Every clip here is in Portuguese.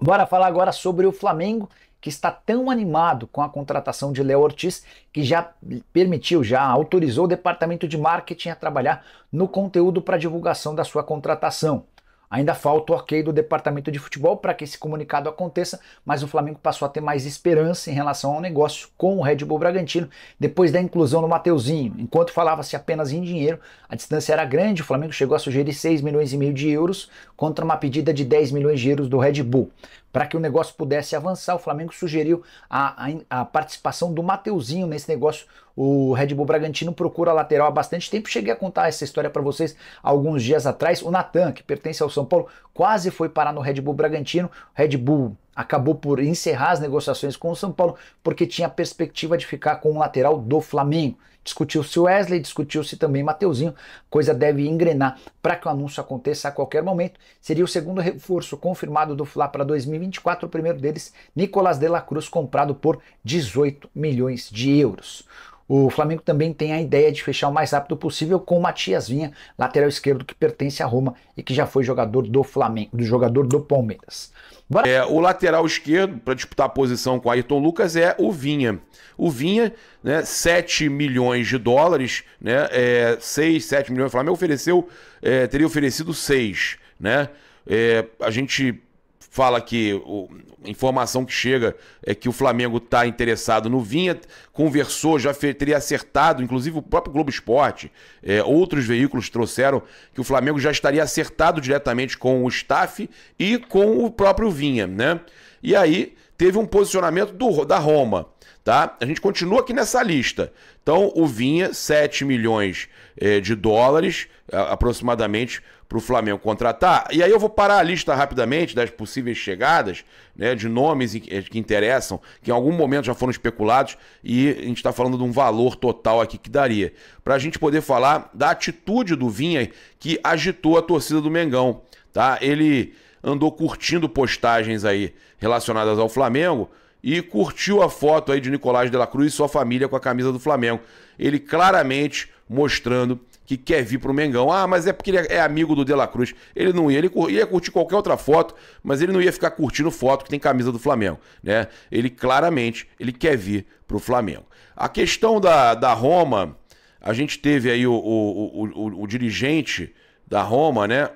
Bora falar agora sobre o Flamengo, que está tão animado com a contratação de Léo Ortiz, que já permitiu, já autorizou o departamento de marketing a trabalhar no conteúdo para divulgação da sua contratação. Ainda falta o ok do departamento de futebol para que esse comunicado aconteça, mas o Flamengo passou a ter mais esperança em relação ao negócio com o Red Bull Bragantino depois da inclusão do Mateuzinho. Enquanto falava-se apenas em dinheiro, a distância era grande, o Flamengo chegou a sugerir 6 milhões e meio de euros contra uma pedida de 10 milhões de euros do Red Bull. Para que o negócio pudesse avançar, o Flamengo sugeriu a participação do Mateuzinho nesse negócio. O Red Bull Bragantino procura lateral há bastante tempo. Cheguei a contar essa história para vocês alguns dias atrás. O Natan, que pertence ao São Paulo, quase foi parar no Red Bull Bragantino. O Red Bull acabou por encerrar as negociações com o São Paulo porque tinha a perspectiva de ficar com o lateral do Flamengo. Discutiu-se o Wesley, discutiu-se também Mateuzinho, coisa deve engrenar para que o anúncio aconteça a qualquer momento. Seria o segundo reforço confirmado do Fla para 2024, o primeiro deles, Nicolás de la Cruz, comprado por 18 milhões de euros. O Flamengo também tem a ideia de fechar o mais rápido possível com o Matias Vinha, lateral esquerdo que pertence à Roma e que já foi jogador do Flamengo, do jogador do Palmeiras. O lateral esquerdo, para disputar a posição com o Ayrton Lucas, é o Vinha. O Vinha, né, 7 milhões de dólares, né, 6, 7 milhões. O Flamengo teria oferecido 6. Né? A gente fala que a informação que chega é que o Flamengo está interessado no Vinha, conversou, já teria acertado, inclusive o próprio Globo Esporte, outros veículos trouxeram que o Flamengo já estaria acertado diretamente com o staff e com o próprio Vinha, né? E aí teve um posicionamento da Roma, tá? A gente continua aqui nessa lista. Então o Vinha, 7 milhões de dólares aproximadamente para o Flamengo contratar. E aí eu vou parar a lista rapidamente das possíveis chegadas, né, de nomes que interessam, que em algum momento já foram especulados, e a gente está falando de um valor total aqui que daria. Para a gente poder falar da atitude do Vinha que agitou a torcida do Mengão. Tá? Ele andou curtindo postagens aí relacionadas ao Flamengo e curtiu a foto aí de Nicolás de la Cruz e sua família com a camisa do Flamengo. Ele claramente mostrando que quer vir pro Mengão. Ah, mas é porque ele é amigo do De La Cruz. Ele não ia, ele ia curtir qualquer outra foto, mas ele não ia ficar curtindo foto que tem camisa do Flamengo, né? Ele claramente, ele quer vir pro Flamengo. A questão da Roma, a gente teve aí o dirigente da Roma, né?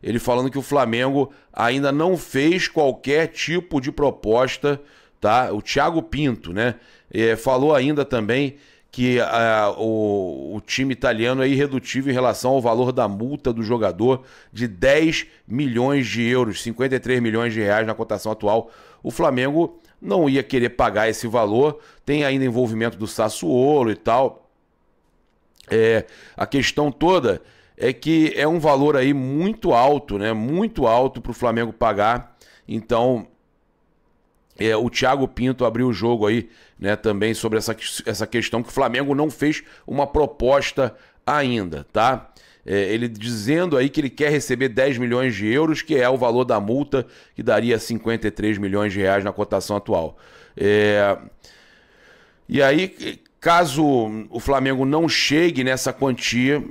Ele falando que o Flamengo ainda não fez qualquer tipo de proposta, tá? O Thiago Pinto, né? Falou ainda também que o time italiano é irredutível em relação ao valor da multa do jogador de 10 milhões de euros, 53 milhões de reais na cotação atual. O Flamengo não ia querer pagar esse valor, tem ainda envolvimento do Sassuolo e tal. A questão toda é que é um valor aí muito alto, né? Muito alto para o Flamengo pagar. Então, o Thiago Pinto abriu o jogo aí, né, também sobre essa questão que o Flamengo não fez uma proposta ainda, tá? Ele dizendo aí que ele quer receber 10 milhões de euros, que é o valor da multa, que daria 53 milhões de reais na cotação atual. E aí, caso o Flamengo não chegue nessa quantia,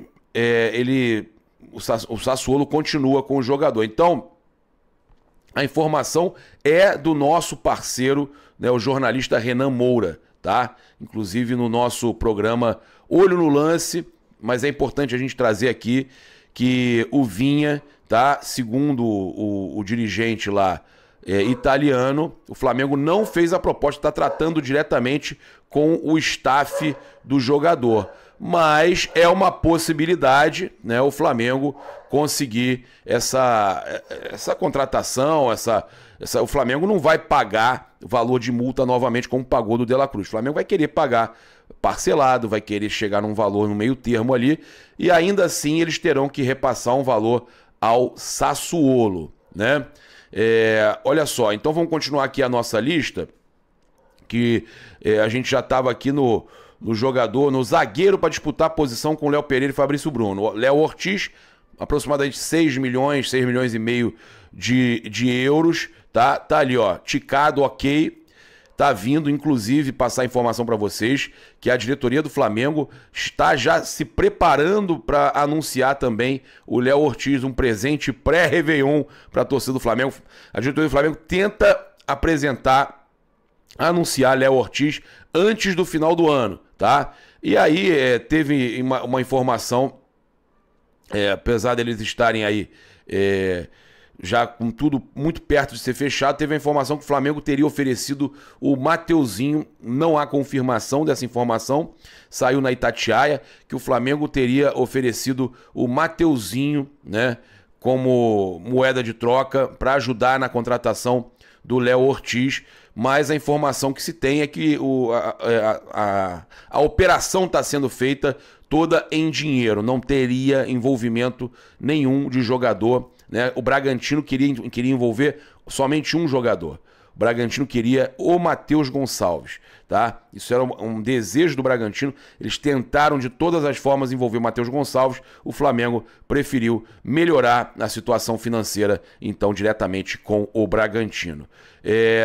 o Sassuolo continua com o jogador. Então, a informação é do nosso parceiro, né, o jornalista Renan Moura, tá? Inclusive no nosso programa Olho no Lance, mas é importante a gente trazer aqui que o Vinha, tá? Segundo o dirigente lá italiano, o Flamengo não fez a proposta, está tratando diretamente com o staff do jogador. Mas é uma possibilidade, né, o Flamengo conseguir essa contratação, o Flamengo não vai pagar valor de multa novamente como pagou do De La Cruz. O Flamengo vai querer pagar parcelado, vai querer chegar num valor no meio termo ali, e ainda assim eles terão que repassar um valor ao Sassuolo, né? Olha só, então vamos continuar aqui a nossa lista, que a gente já estava aqui no jogador, no zagueiro para disputar a posição com Léo Pereira e Fabrício Bruno. Léo Ortiz, aproximadamente 6 milhões e meio de euros, tá? Tá ali, ó, ticado, ok. tá vindo, inclusive, passar informação para vocês que a diretoria do Flamengo está já se preparando para anunciar também o Léo Ortiz, um presente pré-Réveillon para a torcida do Flamengo. A diretoria do Flamengo tenta anunciar Léo Ortiz antes do final do ano, tá? E aí teve uma informação, apesar deles estarem aí já com tudo muito perto de ser fechado, teve a informação que o Flamengo teria oferecido o Mateuzinho. Não há confirmação dessa informação, saiu na Itatiaia que o Flamengo teria oferecido o Mateuzinho, né, como moeda de troca para ajudar na contratação do Léo Ortiz, mas a informação que se tem é que a operação está sendo feita toda em dinheiro, não teria envolvimento nenhum de jogador, né? O Bragantino queria envolver somente um jogador. O Bragantino queria o Matheus Gonçalves, tá? Isso era um desejo do Bragantino. Eles tentaram de todas as formas envolver o Matheus Gonçalves. O Flamengo preferiu melhorar a situação financeira, então, diretamente com o Bragantino.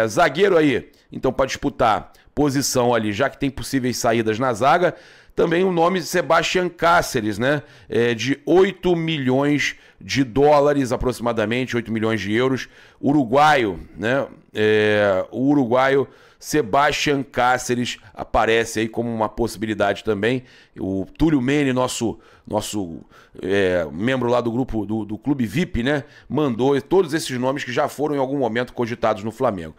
Zagueiro aí, então, para disputar posição ali, já que tem possíveis saídas na zaga, também o nome de Sebastián Cáceres, né? De 8 milhões de dólares, aproximadamente, 8 milhões de euros. Uruguaio, né? O uruguaio Sebastián Cáceres aparece aí como uma possibilidade também. O Túlio Mene, nosso membro lá do grupo do Clube VIP, né? Mandou todos esses nomes que já foram em algum momento cogitados no Flamengo.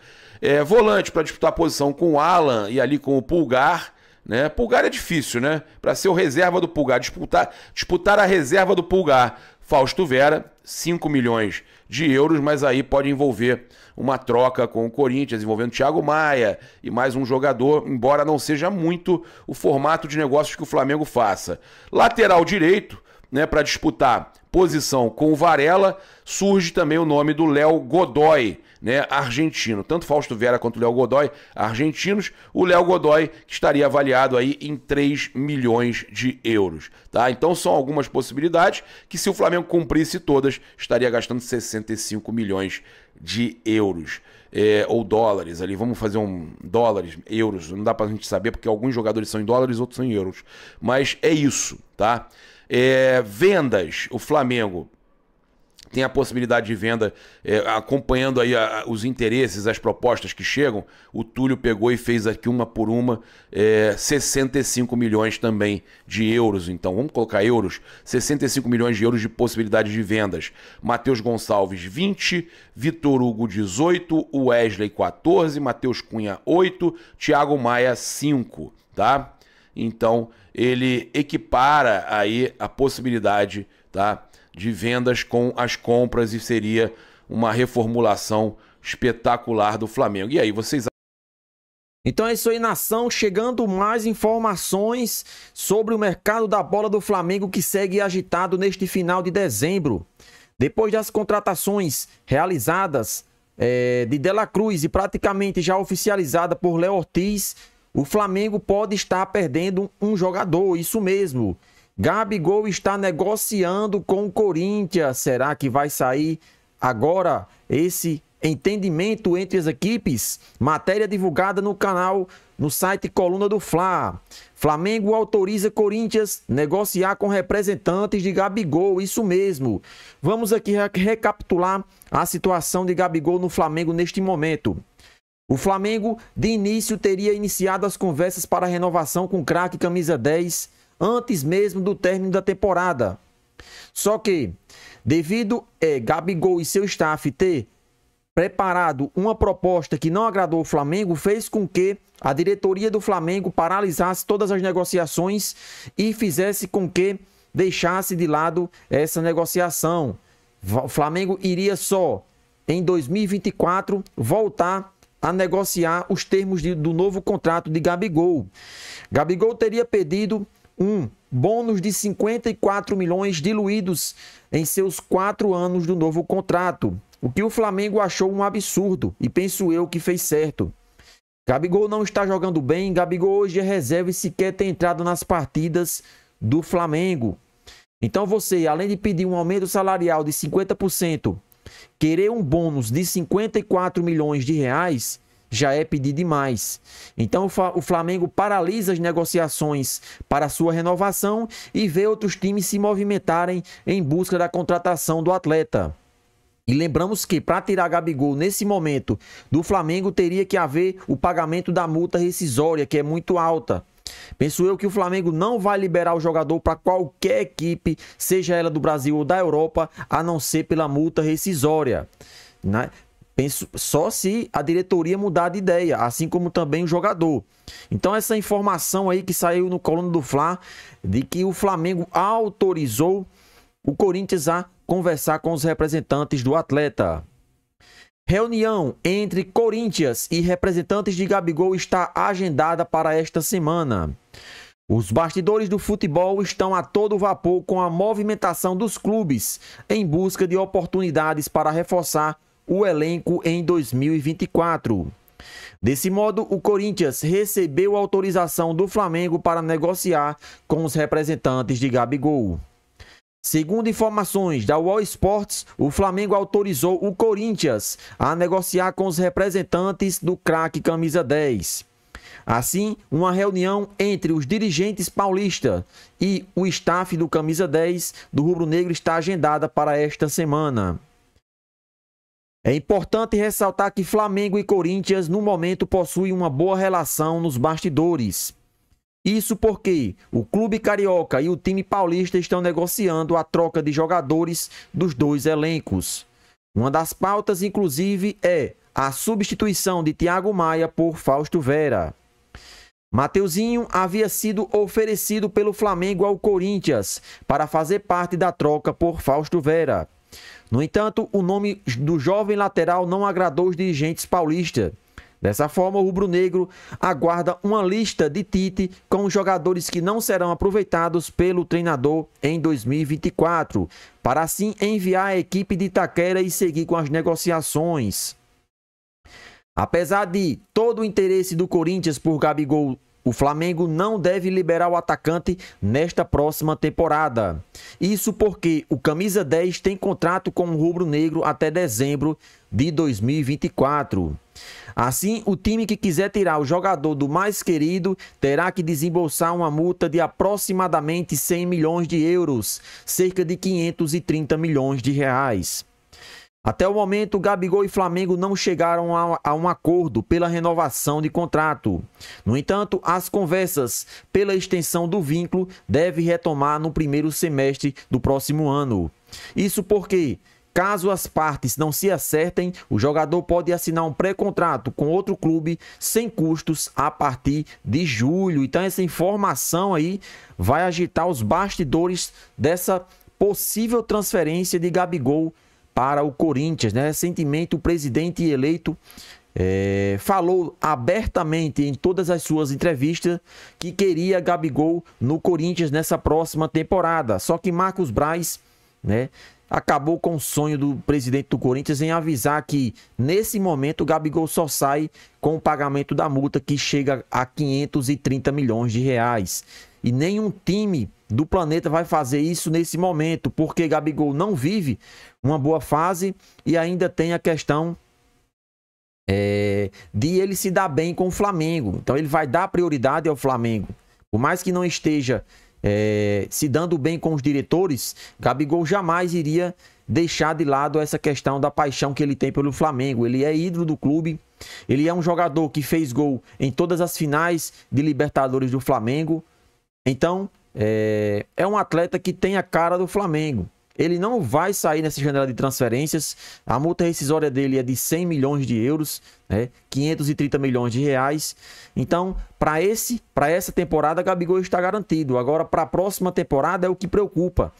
Volante para disputar a posição com o Alan e ali com o Pulgar, né? Pulgar é difícil, né? Para ser o reserva do Pulgar, disputar a reserva do Pulgar, Fausto Vera, 5 milhões de euros, mas aí pode envolver uma troca com o Corinthians, envolvendo Thiago Maia e mais um jogador, embora não seja muito o formato de negócios que o Flamengo faça. Lateral direito, né, para disputar posição com o Varela, surge também o nome do Léo Godoy, né, argentino. Tanto Fausto Vera quanto o Léo Godoy, argentinos. O Léo Godoy que estaria avaliado aí em 3 milhões de euros. Tá? Então são algumas possibilidades que, se o Flamengo cumprisse todas, estaria gastando 65 milhões de euros. Ou dólares ali, vamos fazer dólares, euros, não dá pra gente saber, porque alguns jogadores são em dólares, outros são em euros. Mas é isso, tá? Vendas, o Flamengo tem a possibilidade de venda, acompanhando aí os interesses, as propostas que chegam. O Túlio pegou e fez aqui uma por uma, 65 milhões também de euros. Então, vamos colocar euros, 65 milhões de euros de possibilidade de vendas. Matheus Gonçalves, 20, Vitor Hugo, 18, Wesley, 14, Matheus Cunha, 8, Thiago Maia, 5, tá? Então, ele equipara aí a possibilidade, tá, de vendas com as compras, e seria uma reformulação espetacular do Flamengo. E aí, vocês... Então é isso aí, nação. Chegando mais informações sobre o mercado da bola do Flamengo, que segue agitado neste final de dezembro. Depois das contratações realizadas de De La Cruz e praticamente já oficializada por Léo Ortiz, o Flamengo pode estar perdendo um jogador, isso mesmo. Gabigol está negociando com o Corinthians. Será que vai sair agora esse entendimento entre as equipes? Matéria divulgada no canal, no site Coluna do Fla. Flamengo autoriza Corinthians negociar com representantes de Gabigol, isso mesmo. Vamos aqui recapitular a situação de Gabigol no Flamengo neste momento. O Flamengo, de início, teria iniciado as conversas para a renovação com o craque camisa 10 antes mesmo do término da temporada. Só que, devido Gabigol e seu staff ter preparado uma proposta que não agradou o Flamengo, fez com que a diretoria do Flamengo paralisasse todas as negociações e fizesse com que deixasse de lado essa negociação. O Flamengo iria só, em 2024, voltar a negociar os termos do novo contrato de Gabigol. Gabigol teria pedido um bônus de 54 milhões diluídos em seus 4 anos do novo contrato, o que o Flamengo achou um absurdo e penso eu que fez certo. Gabigol não está jogando bem, Gabigol hoje é reserva e sequer tem entrado nas partidas do Flamengo. Então você, além de pedir um aumento salarial de 50%, querer um bônus de 54 milhões de reais, já é pedir demais. Então o Flamengo paralisa as negociações para sua renovação e vê outros times se movimentarem em busca da contratação do atleta. E lembramos que para tirar Gabigol nesse momento do Flamengo teria que haver o pagamento da multa rescisória, que é muito alta. Penso eu que o Flamengo não vai liberar o jogador para qualquer equipe, seja ela do Brasil ou da Europa, a não ser pela multa rescisória, né? Penso só se a diretoria mudar de ideia, assim como também o jogador. Então essa informação aí que saiu no Coluna do Fla, de que o Flamengo autorizou o Corinthians a conversar com os representantes do atleta. Reunião entre Corinthians e representantes de Gabigol está agendada para esta semana. Os bastidores do futebol estão a todo vapor com a movimentação dos clubes em busca de oportunidades para reforçar o elenco em 2024. Desse modo, o Corinthians recebeu autorização do Flamengo para negociar com os representantes de Gabigol. Segundo informações da Wall Sports, o Flamengo autorizou o Corinthians a negociar com os representantes do craque camisa 10. Assim, uma reunião entre os dirigentes paulistas e o staff do camisa 10 do rubro-negro está agendada para esta semana. É importante ressaltar que Flamengo e Corinthians no momento possuem uma boa relação nos bastidores. Isso porque o clube carioca e o time paulista estão negociando a troca de jogadores dos dois elencos. Uma das pautas, inclusive, é a substituição de Thiago Maia por Fausto Vera. Mateuzinho havia sido oferecido pelo Flamengo ao Corinthians para fazer parte da troca por Fausto Vera. No entanto, o nome do jovem lateral não agradou os dirigentes paulistas. Dessa forma, o rubro-negro aguarda uma lista de Tite com os jogadores que não serão aproveitados pelo treinador em 2024, para assim enviar a equipe de Itaquera e seguir com as negociações. Apesar de todo o interesse do Corinthians por Gabigol, o Flamengo não deve liberar o atacante nesta próxima temporada. Isso porque o camisa 10 tem contrato com o rubro-negro até dezembro de 2024. Assim, o time que quiser tirar o jogador do mais querido terá que desembolsar uma multa de aproximadamente 100 milhões de euros, cerca de 530 milhões de reais. Até o momento, Gabigol e Flamengo não chegaram a um acordo pela renovação de contrato. No entanto, as conversas pela extensão do vínculo devem retomar no primeiro semestre do próximo ano. Isso porque, caso as partes não se acertem, o jogador pode assinar um pré-contrato com outro clube sem custos a partir de julho. Então essa informação aí vai agitar os bastidores dessa possível transferência de Gabigol para o Corinthians, né? Recentemente o presidente eleito falou abertamente em todas as suas entrevistas que queria Gabigol no Corinthians nessa próxima temporada. Só que Marcos Braz, né, acabou com o sonho do presidente do Corinthians em avisar que, nesse momento, o Gabigol só sai com o pagamento da multa, que chega a 530 milhões de reais. E nenhum time do planeta vai fazer isso nesse momento, porque Gabigol não vive uma boa fase e ainda tem a questão de ele se dar bem com o Flamengo. Então ele vai dar prioridade ao Flamengo. Por mais que não esteja se dando bem com os diretores, Gabigol jamais iria deixar de lado essa questão da paixão que ele tem pelo Flamengo. Ele é ídolo do clube, ele é um jogador que fez gol em todas as finais de Libertadores do Flamengo. Então, é um atleta que tem a cara do Flamengo. Ele não vai sair nessa janela de transferências. A multa rescisória dele é de 100 milhões de euros, né? 530 milhões de reais. Então, para essa temporada, Gabigol está garantido. Agora, para a próxima temporada é o que preocupa.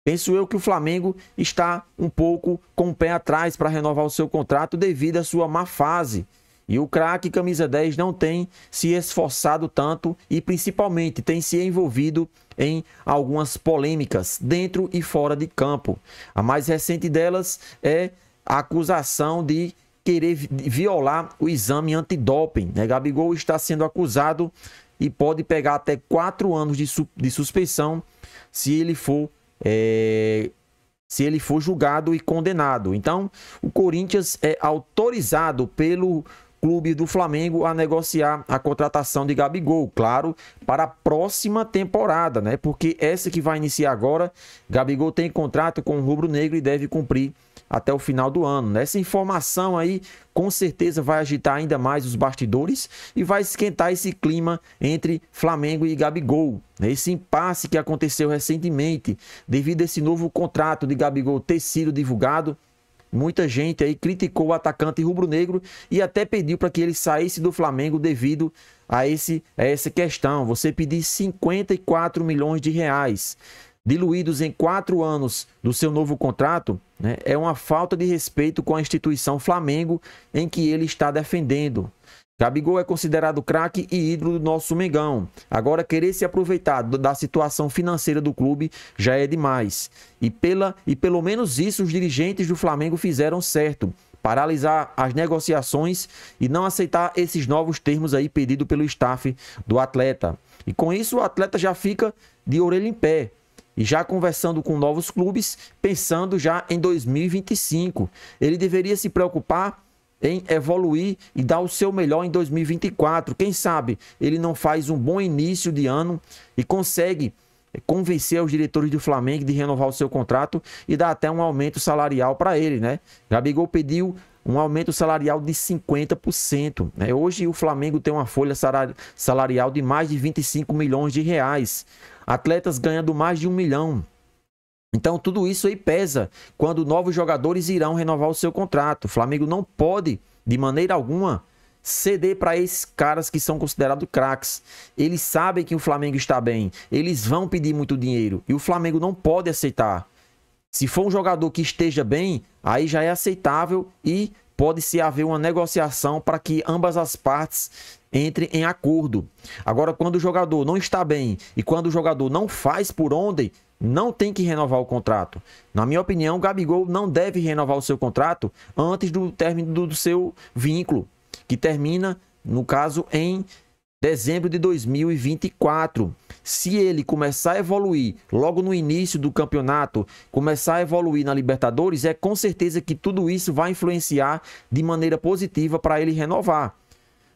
Penso eu que o Flamengo está um pouco com o pé atrás para renovar o seu contrato devido à sua má fase. E o craque camisa 10 não tem se esforçado tanto e principalmente tem se envolvido em algumas polêmicas dentro e fora de campo. A mais recente delas é a acusação de querer violar o exame antidoping, né? Gabigol está sendo acusado e pode pegar até 4 anos de suspensão se ele for julgado e condenado. Então, o Corinthians é autorizado pelo clubes do Flamengo a negociar a contratação de Gabigol, claro, para a próxima temporada, né? Porque essa que vai iniciar agora, Gabigol tem contrato com o rubro-negro e deve cumprir até o final do ano. Essa informação aí com certeza vai agitar ainda mais os bastidores e vai esquentar esse clima entre Flamengo e Gabigol. Esse impasse que aconteceu recentemente devido a esse novo contrato de Gabigol ter sido divulgado. Muita gente aí criticou o atacante rubro-negro e até pediu para que ele saísse do Flamengo devido a essa questão. Você pedir 54 milhões de reais diluídos em 4 anos do seu novo contrato, né, é uma falta de respeito com a instituição Flamengo em que ele está defendendo. Gabigol é considerado craque e ídolo do nosso Mengão. Agora, querer se aproveitar da situação financeira do clube já é demais. E pelo menos isso os dirigentes do Flamengo fizeram certo. Paralisar as negociações e não aceitar esses novos termos aí pedidos pelo staff do atleta. E com isso o atleta já fica de orelha em pé. E já conversando com novos clubes, pensando já em 2025. Ele deveria se preocupar em evoluir e dar o seu melhor em 2024. Quem sabe ele não faz um bom início de ano e consegue convencer os diretores do Flamengo de renovar o seu contrato e dar até um aumento salarial para ele, né? Gabigol pediu um aumento salarial de 50%. Né? Hoje o Flamengo tem uma folha salarial de mais de 25 milhões de reais. Atletas ganhando mais de 1 milhão. Então tudo isso aí pesa quando novos jogadores irão renovar o seu contrato. O Flamengo não pode, de maneira alguma, ceder para esses caras que são considerados craques. Eles sabem que o Flamengo está bem. Eles vão pedir muito dinheiro. E o Flamengo não pode aceitar. Se for um jogador que esteja bem, aí já é aceitável e pode-se haver uma negociação para que ambas as partes entrem em acordo. Agora, quando o jogador não está bem e quando o jogador não faz por onde, não tem que renovar o contrato. Na minha opinião, o Gabigol não deve renovar o seu contrato antes do término do seu vínculo, que termina, no caso, em dezembro de 2024. Se ele começar a evoluir logo no início do campeonato, começar a evoluir na Libertadores, é com certeza que tudo isso vai influenciar de maneira positiva para ele renovar.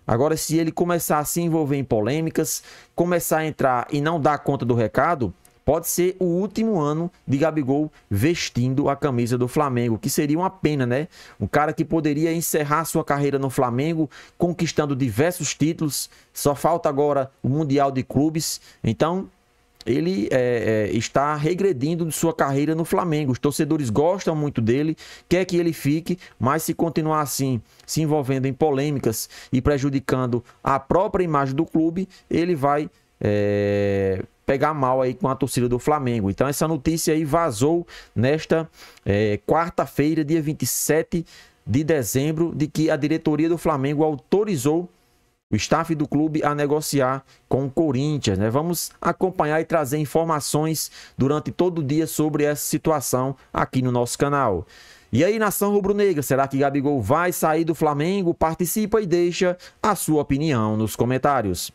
Agora, se ele começar a se envolver em polêmicas, começar a entrar e não dar conta do recado, pode ser o último ano de Gabigol vestindo a camisa do Flamengo, que seria uma pena, né? Um cara que poderia encerrar sua carreira no Flamengo, conquistando diversos títulos, só falta agora o Mundial de Clubes, então ele está regredindo de sua carreira no Flamengo. Os torcedores gostam muito dele, quer que ele fique, mas se continuar assim, se envolvendo em polêmicas e prejudicando a própria imagem do clube, ele vai pegar mal aí com a torcida do Flamengo. Então essa notícia aí vazou nesta quarta-feira, dia 27 de dezembro, de que a diretoria do Flamengo autorizou o staff do clube a negociar com o Corinthians, né? Vamos acompanhar e trazer informações durante todo o dia sobre essa situação aqui no nosso canal. E aí, nação rubro-negra, será que Gabigol vai sair do Flamengo? Participa e deixa a sua opinião nos comentários.